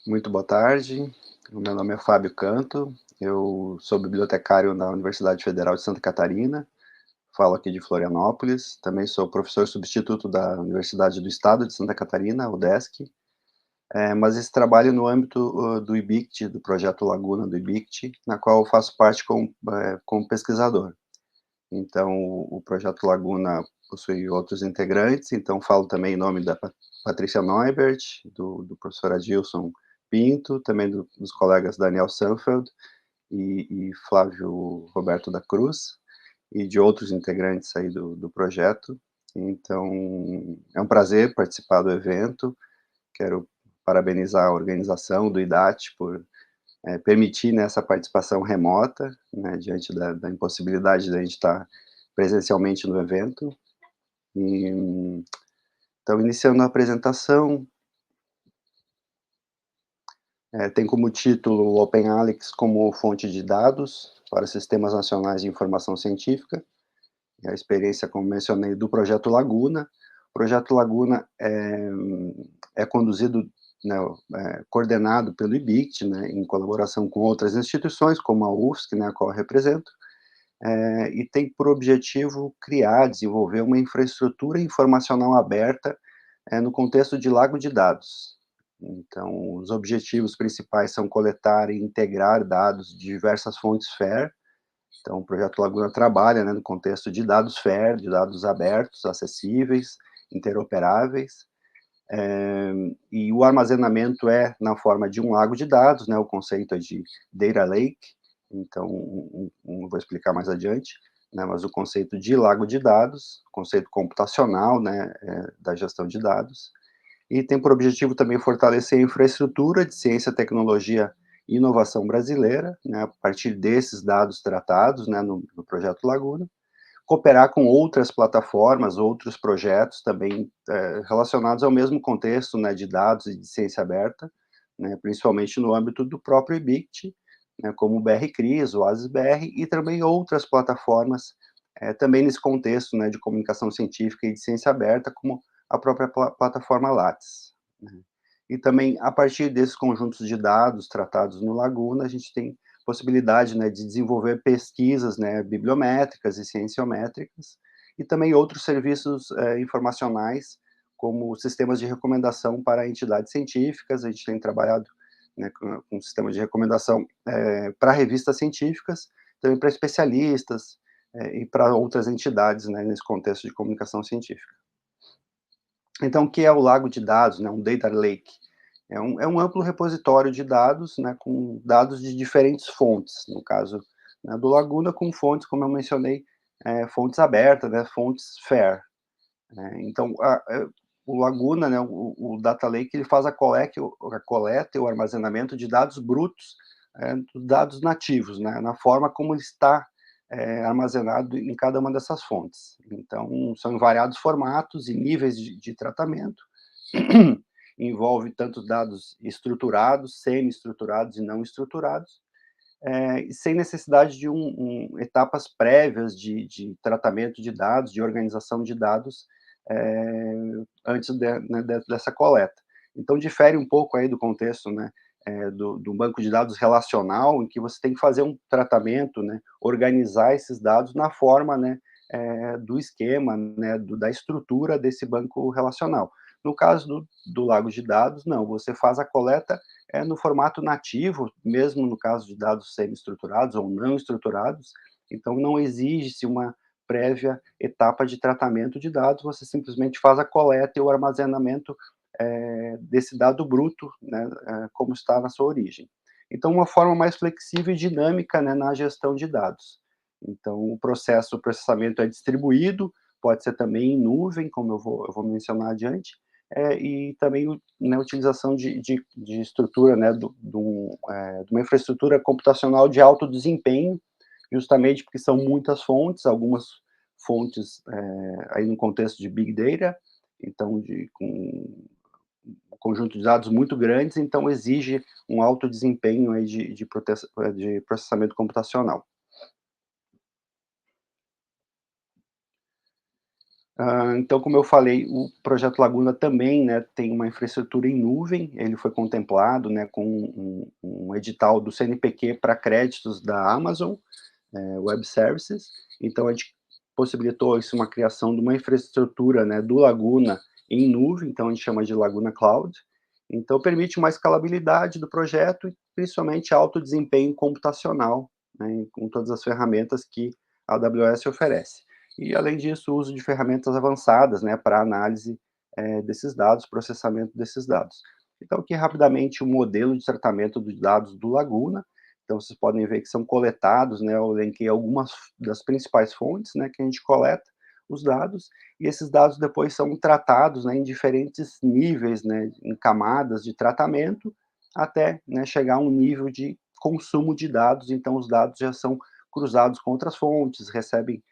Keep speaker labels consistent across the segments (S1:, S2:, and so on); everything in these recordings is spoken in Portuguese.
S1: Muito boa tarde. O meu nome é Fábio Canto. Eu sou bibliotecário na Universidade Federal de Santa Catarina. Falo aqui de Florianópolis. Também sou professor substituto da Universidade do Estado de Santa Catarina, UDESC. Mas esse trabalho no âmbito do IBICT, do projeto Laguna do IBICT, na qual eu faço parte como pesquisador. Então, o projeto Laguna possui outros integrantes, então falo também em nome da Patrícia Neubert, do professor Adilson Pinto, também dos colegas Daniel Sanfeld e Flávio Roberto da Cruz, e de outros integrantes aí do projeto. Então, é um prazer participar do evento. Quero parabenizar a organização do IDAT por permitir, né, essa participação remota, né, diante da impossibilidade de a gente estar presencialmente no evento. E, então, iniciando a apresentação, tem como título o OpenAlex como fonte de dados para sistemas nacionais de informação científica, e a experiência, como mencionei, do projeto Laguna. O projeto Laguna é conduzido, né, coordenado pelo IBICT, né, em colaboração com outras instituições, como a UFSC, né, a qual eu represento, e tem por objetivo criar, desenvolver uma infraestrutura informacional aberta, no contexto de lago de dados. Então, os objetivos principais são coletar e integrar dados de diversas fontes FAIR. Então, o projeto Laguna trabalha, né, no contexto de dados FAIR, de dados abertos, acessíveis, interoperáveis, e o armazenamento é na forma de um lago de dados, né, o conceito é de data lake, então, vou explicar mais adiante, né, mas o conceito de lago de dados, conceito computacional, né, da gestão de dados, e tem por objetivo também fortalecer a infraestrutura de ciência, tecnologia e inovação brasileira, né, a partir desses dados tratados, né, no projeto Laguna, cooperar com outras plataformas, outros projetos também relacionados ao mesmo contexto, né, de dados e de ciência aberta, né, principalmente no âmbito do próprio IBICT, né, como o BR-CRIS, o ASIS-BR, e também outras plataformas, também nesse contexto, né, de comunicação científica e de ciência aberta, como a própria plataforma Lattes, né. E também, a partir desses conjuntos de dados tratados no Laguna, a gente tem possibilidade, né, de desenvolver pesquisas, né, bibliométricas e cienciométricas, e também outros serviços informacionais, como sistemas de recomendação para entidades científicas. A gente tem trabalhado, né, com sistemas de recomendação para revistas científicas, também para especialistas e para outras entidades, né, nesse contexto de comunicação científica. Então, o que é o lago de dados, né, um data lake? É um amplo repositório de dados, né, com dados de diferentes fontes, no caso, né, do Laguna, com fontes, como eu mencionei, fontes abertas, né, fontes FAIR. Né. Então, o Laguna, né, o Data Lake, ele faz a coleta e o armazenamento de dados brutos, dos dados nativos, né, na forma como ele está armazenado em cada uma dessas fontes. Então, são em variados formatos e níveis de tratamento. Envolve tanto dados estruturados, semi-estruturados e não estruturados, e sem necessidade de etapas prévias de tratamento de dados, de organização de dados, antes né, dessa coleta. Então, difere um pouco aí do contexto, né, do banco de dados relacional, em que você tem que fazer um tratamento, né, organizar esses dados na forma, né, do esquema, né, da estrutura desse banco relacional. No caso do lago de dados, não, você faz a coleta no formato nativo, mesmo no caso de dados semi-estruturados ou não estruturados, então não exige-se uma prévia etapa de tratamento de dados, você simplesmente faz a coleta e o armazenamento desse dado bruto, né, como está na sua origem. Então, uma forma mais flexível e dinâmica, né, na gestão de dados. Então, o processamento é distribuído, pode ser também em nuvem, como eu vou mencionar adiante, e também na utilização de estrutura, né, de uma infraestrutura computacional de alto desempenho, justamente porque são muitas fontes, algumas fontes aí no contexto de Big Data, então com um conjunto de dados muito grandes, então exige um alto desempenho aí de processamento computacional. Então, como eu falei, o projeto Laguna também, né, tem uma infraestrutura em nuvem, ele foi contemplado, né, com um edital do CNPq para créditos da Amazon Web Services, então a gente possibilitou isso, uma criação de uma infraestrutura, né, do Laguna em nuvem, então a gente chama de Laguna Cloud, então permite uma escalabilidade do projeto e principalmente alto desempenho computacional, né, com todas as ferramentas que a AWS oferece. E além disso, o uso de ferramentas avançadas, né, para análise desses dados, processamento desses dados. Então aqui rapidamente o modelo de tratamento dos dados do Laguna, então vocês podem ver que são coletados, né, eu elenquei algumas das principais fontes, né, que a gente coleta os dados, e esses dados depois são tratados, né, em diferentes níveis, né, em camadas de tratamento, até, né, chegar a um nível de consumo de dados, então os dados já são cruzados com outras fontes, recebem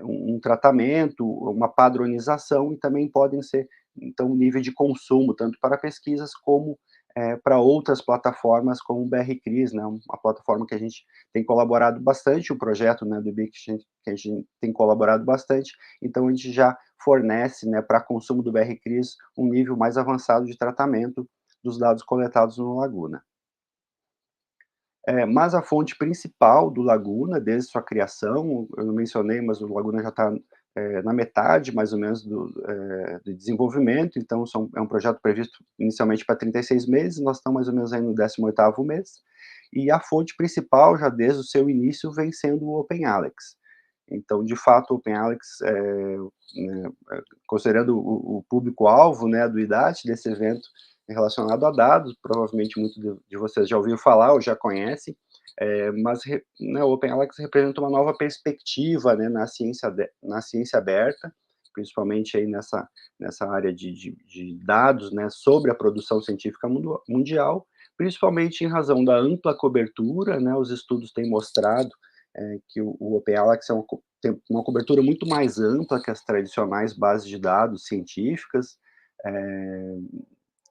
S1: um tratamento, uma padronização, e também podem ser, então, um nível de consumo, tanto para pesquisas como para outras plataformas como o BRCRIS, né, uma plataforma que a gente tem colaborado bastante, o projeto, né, do BIC que a gente tem colaborado bastante, então a gente já fornece, né, para consumo do BRCRIS um nível mais avançado de tratamento dos dados coletados no Laguna. Mas a fonte principal do Laguna, desde sua criação, eu não mencionei, mas o Laguna já está na metade, mais ou menos, do desenvolvimento, então é um projeto previsto inicialmente para 36 meses, nós estamos mais ou menos aí no 18º mês, e a fonte principal, já desde o seu início, vem sendo o OpenAlex. Então, de fato, o OpenAlex, né, considerando o público-alvo, né, do IDAT, desse evento relacionado a dados, provavelmente muitos de vocês já ouviram falar ou já conhecem, mas né, o OpenAlex representa uma nova perspectiva, né, na ciência aberta, principalmente aí nessa área de dados, né, sobre a produção científica mundial, principalmente em razão da ampla cobertura, né, os estudos têm mostrado que o OpenAlex tem uma cobertura muito mais ampla que as tradicionais bases de dados científicas, é,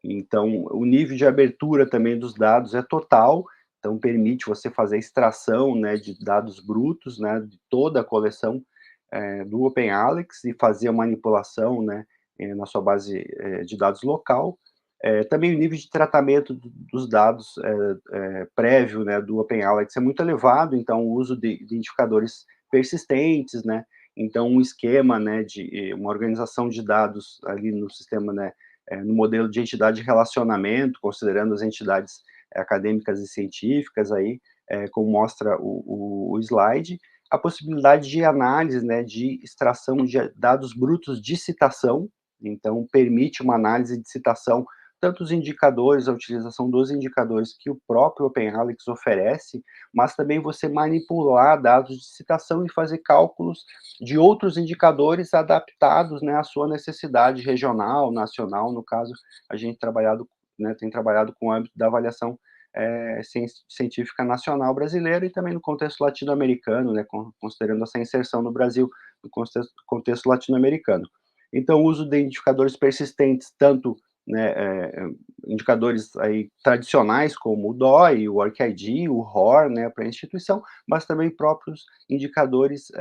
S1: então o nível de abertura também dos dados é total, então permite você fazer extração, né, de dados brutos, né, de toda a coleção do OpenAlex e fazer a manipulação, né, na sua base de dados local. Também o nível de tratamento dos dados prévio, né, do OpenAlex é muito elevado, então o uso de identificadores persistentes, né, então um esquema, né, de uma organização de dados ali no sistema, né, no modelo de entidade de relacionamento, considerando as entidades acadêmicas e científicas aí, como mostra o slide, a possibilidade de análise, né, de extração de dados brutos de citação, então permite uma análise de citação, tanto os indicadores, a utilização dos indicadores que o próprio OpenAlex oferece, mas também você manipular dados de citação e fazer cálculos de outros indicadores adaptados, né, à sua necessidade regional, nacional, no caso, a gente tem trabalhado com o âmbito da avaliação científica nacional brasileira e também no contexto latino-americano, né, considerando essa inserção no Brasil no contexto latino-americano. Então, o uso de identificadores persistentes, tanto né, indicadores aí tradicionais como o DOI, o ORCID, o ROR, né, para a instituição, mas também próprios indicadores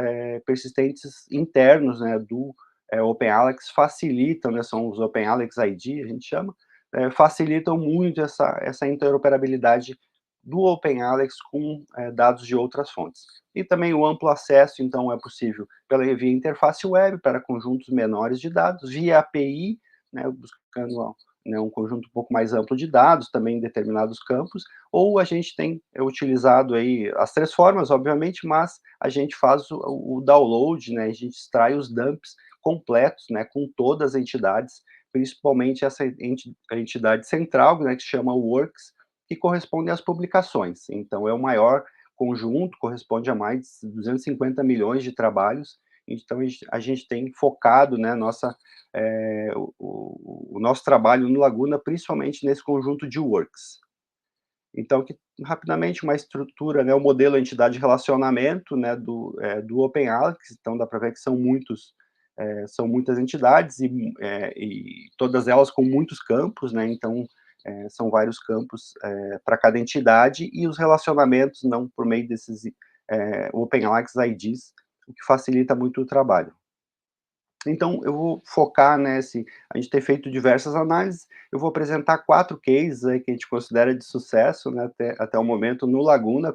S1: persistentes internos, né, do OpenAlex facilitam, né, são os OpenAlex ID, a gente chama, facilitam muito essa interoperabilidade do OpenAlex com dados de outras fontes. E também o amplo acesso, então, é possível via interface web para conjuntos menores de dados, via API, né, buscando né, um conjunto um pouco mais amplo de dados, também em determinados campos, ou a gente tem utilizado aí as três formas, obviamente, mas a gente faz o download, né, a gente extrai os dumps completos, né, com todas as entidades, principalmente essa entidade central, né, que se chama Works, que corresponde às publicações. Então, é o maior conjunto, corresponde a mais de 250 milhões de trabalhos. Então, a gente tem focado, né, o nosso trabalho no Laguna, principalmente nesse conjunto de Works. Então, rapidamente, uma estrutura, né, o modelo entidade de relacionamento, né, do OpenAlex, então dá para ver que são muitas entidades e todas elas com muitos campos, né, então são vários campos para cada entidade e os relacionamentos não por meio desses OpenAlex IDs, o que facilita muito o trabalho. Então, eu vou focar, né, a gente tem feito diversas análises, eu vou apresentar 4 cases aí que a gente considera de sucesso, né, até o momento no Laguna,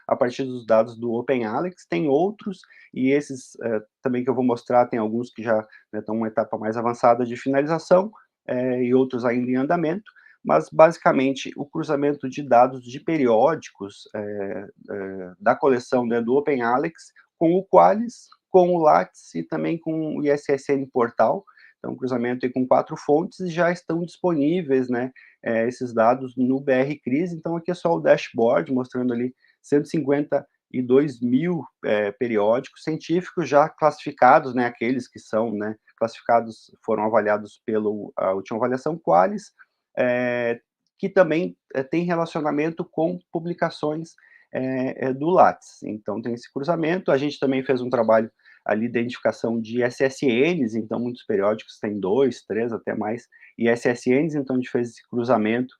S1: a partir dos dados do OpenAlex, tem outros, e esses, também que eu vou mostrar, tem alguns que já, né, estão uma etapa mais avançada de finalização, e outros ainda em andamento, mas basicamente o cruzamento de dados de periódicos, da coleção, né, do OpenAlex com o Qualys, com o Lattes e também com o ISSN Portal. Então, cruzamento aí com 4 fontes e já estão disponíveis, né, esses dados no BR Cris. Então, aqui é só o dashboard mostrando ali 152.000 periódicos científicos já classificados, né, aqueles que são, né, classificados, foram avaliados pela a última avaliação Qualys, que também tem relacionamento com publicações do Lattes. Então, tem esse cruzamento. A gente também fez um trabalho ali de identificação de SSNs, então muitos periódicos têm 2, 3, até mais ISSNs, então a gente fez esse cruzamento,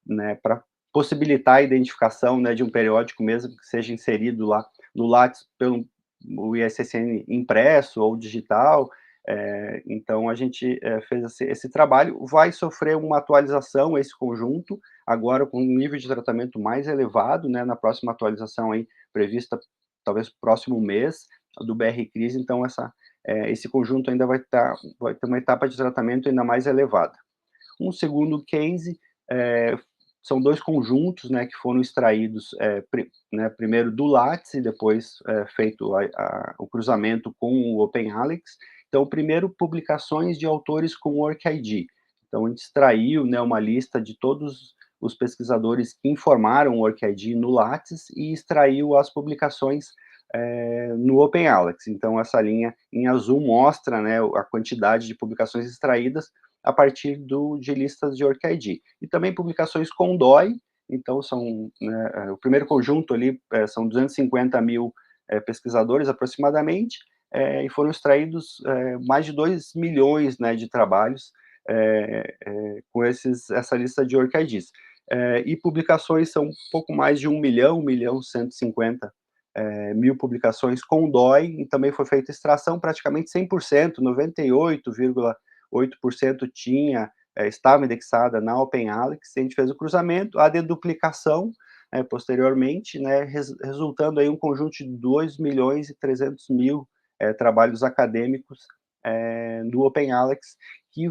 S1: né, para possibilitar a identificação, né, de um periódico mesmo que seja inserido lá no Lattes pelo o ISSN impresso ou digital. Então a gente fez esse trabalho, vai sofrer uma atualização esse conjunto, agora com um nível de tratamento mais elevado, né, na próxima atualização aí prevista talvez próximo mês, do BR Cris, então esse conjunto ainda vai ter uma etapa de tratamento ainda mais elevada. Um segundo case, são 2 conjuntos, né, que foram extraídos, né, primeiro do Lattes e depois feito o cruzamento com o OpenAlex. Então, primeiro, publicações de autores com OrcID. Então, a gente extraiu, né, uma lista de todos os pesquisadores que informaram o OrcID no Lattes e extraiu as publicações no OpenAlex. Então, essa linha em azul mostra, né, a quantidade de publicações extraídas a partir de listas de OrcID. E também publicações com DOI, então são, né, o primeiro conjunto ali, são 250.000 pesquisadores aproximadamente, e foram extraídos mais de 2 milhões, né, de trabalhos com essa lista de OrcIDs. E publicações são um pouco mais de 1.150.000 publicações com DOI, e também foi feita extração praticamente 100%, 98,8% estava indexada na OpenAlex. A gente fez o cruzamento, a deduplicação posteriormente, né, resultando aí um conjunto de 2.300.000 trabalhos acadêmicos do OpenAlex que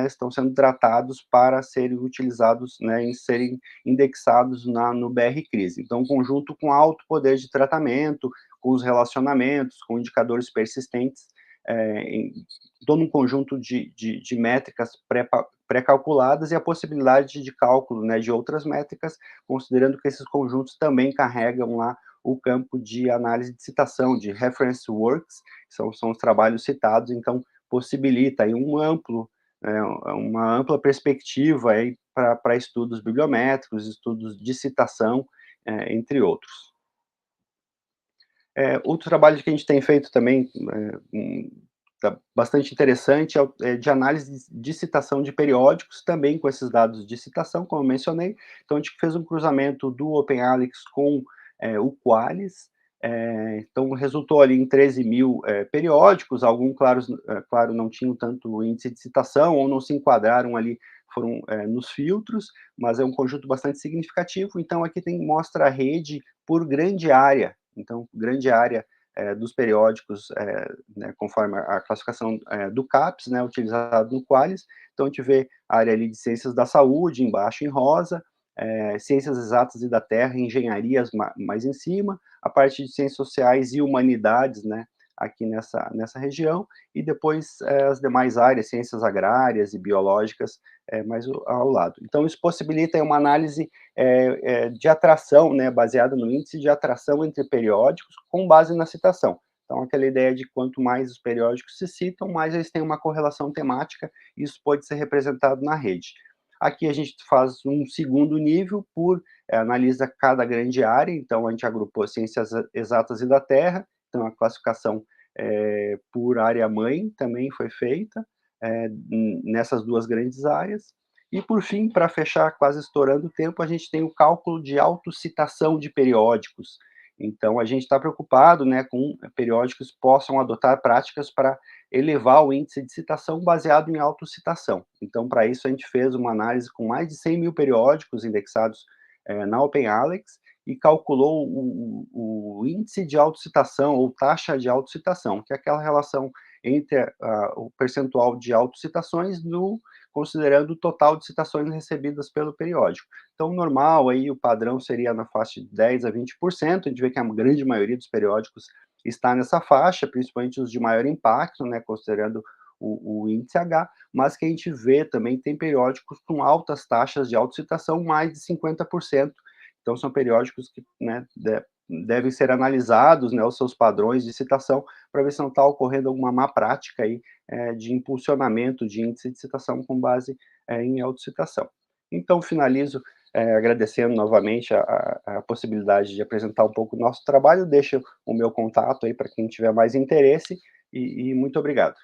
S1: estão sendo tratados para serem utilizados, né, serem indexados no BR Cris. Então, um conjunto com alto poder de tratamento, com os relacionamentos, com indicadores persistentes, em todo um conjunto de métricas pré-calculadas e a possibilidade de cálculo, né, de outras métricas, considerando que esses conjuntos também carregam lá o campo de análise de citação, de reference works, são os trabalhos citados, então possibilita aí uma ampla perspectiva aí para estudos bibliométricos, estudos de citação, entre outros. Outro trabalho que a gente tem feito também, bastante interessante, é de análise de citação de periódicos, também com esses dados de citação, como eu mencionei. Então, a gente fez um cruzamento do OpenAlex com o Qualys, então resultou ali em 13.000 periódicos, alguns, claro, não tinham tanto índice de citação, ou não se enquadraram ali, foram nos filtros, mas é um conjunto bastante significativo. Então, aqui mostra a rede por grande área, então, grande área dos periódicos, né, conforme a classificação do CAPES, né, utilizado no Qualys. Então, a gente vê a área ali de ciências da saúde, embaixo em rosa, ciências exatas e da terra, engenharias mais em cima, a parte de ciências sociais e humanidades, né, aqui nessa região, e depois as demais áreas, ciências agrárias e biológicas, mais ao lado. Então, isso possibilita uma análise de atração, né, baseada no índice de atração entre periódicos, com base na citação. Então, aquela ideia de quanto mais os periódicos se citam, mais eles têm uma correlação temática, e isso pode ser representado na rede. Aqui a gente faz um segundo nível, analisa cada grande área, então a gente agrupou ciências exatas e da terra, então a classificação por área-mãe também foi feita, nessas duas grandes áreas. E, por fim, para fechar, quase estourando o tempo, a gente tem o cálculo de autocitação de periódicos. Então, a gente está preocupado, né, com periódicos que possam adotar práticas para elevar o índice de citação baseado em autocitação. Então, para isso, a gente fez uma análise com mais de 100 mil periódicos indexados na OpenAlex e calculou o índice de autocitação ou taxa de autocitação, que é aquela relação entre o percentual de autocitações considerando o total de citações recebidas pelo periódico. Então, o normal, aí, o padrão seria na faixa de 10 a 20%, a gente vê que a grande maioria dos periódicos está nessa faixa, principalmente os de maior impacto, né, considerando o índice H, mas que a gente vê também tem periódicos com altas taxas de autocitação, mais de 50%. Então, são periódicos que, né, devem ser analisados, né, os seus padrões de citação, para ver se não está ocorrendo alguma má prática aí, de impulsionamento de índice de citação com base em autocitação. Então, finalizo agradecendo novamente a possibilidade de apresentar um pouco o nosso trabalho, deixo o meu contato aí para quem tiver mais interesse, e muito obrigado.